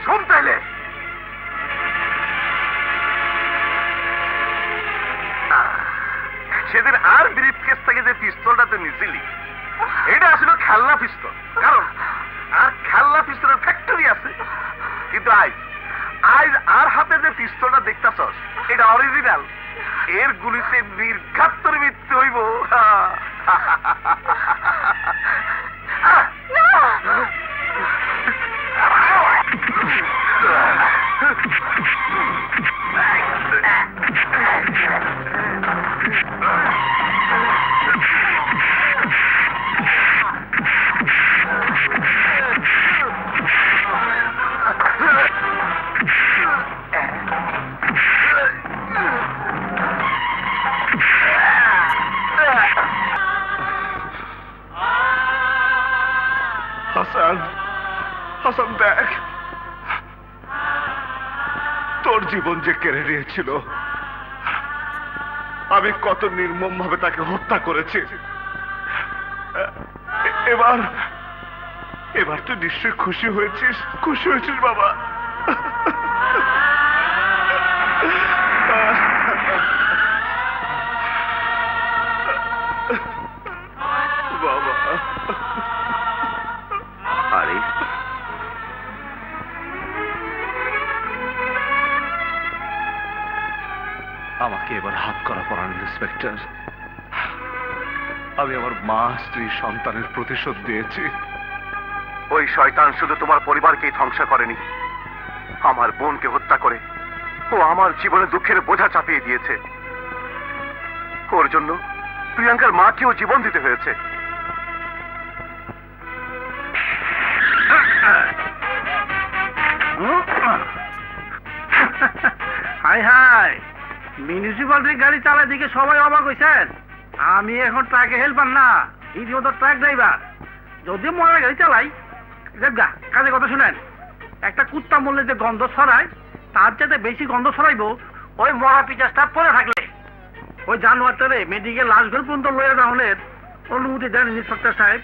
শোন তাইলে, সেদিন আর ব্রিফ কেস থেকে যে পিস্তলটা তুই নিছিলি, এটা আসলে খেলনা পিস্তল। কারণ আর খেলনা পিস্তলের ফ্যাক্টরি আছে, কিন্তু আজ আর হাতে যে পিস্তলটা দেখতেছস, এটা অরিজিনাল। এর গুলিতে নির্ঘাত তোর মৃত্যু হইব। হাসান, হাসান দেখ, তোর জীবন যে কেড়ে নিয়েছিল, আমি কত নির্মম ভাবে তাকে হত্যা করেছি। এবার এবার তুই নিশ্চয়ই খুশি হয়েছিস, খুশি হয়েছিস বাবা। বাবা, আরে আমাকে এবার হাত করা পড়ান ইন্সপেক্টর। আমি আমার মা, স্ত্রী, সন্তানের প্রতিশোধ দিয়েছি। ওই শয়তান শুধু তোমার পরিবারকেই ধ্বংস করেনি, আমার বোনকে হত্যা করে ও আমার জীবনে দুঃখের বোঝা চাপিয়ে দিয়েছে। ওর জন্য প্রিয়াঙ্কার মাকেও জীবন দিতে হয়েছে। হাই হাই, মিউনিসিপালিটির গাড়ি চালায় দিকে সবাই অবাক হয়েছেন। আমি এখন ট্রাকে হেল্পার না, ইডিও তো ট্রাক ড্রাইভার। যদি মরা গাড়ি চালাই, গা কাজে কথা শুনেন, একটা কুত্তা মরলে যে গন্ধ ছড়ায়, তার চাইতে বেশি গন্ধ ছড়াইব ওই মরা পিচাসটা পরে থাকলে। ওই জানোয়ারটারে মেডিকেল লাশ ঘর পর্যন্ত লইয়া যাওয়ার অনুমতি দেন ইন্সপেক্টর সাহেব।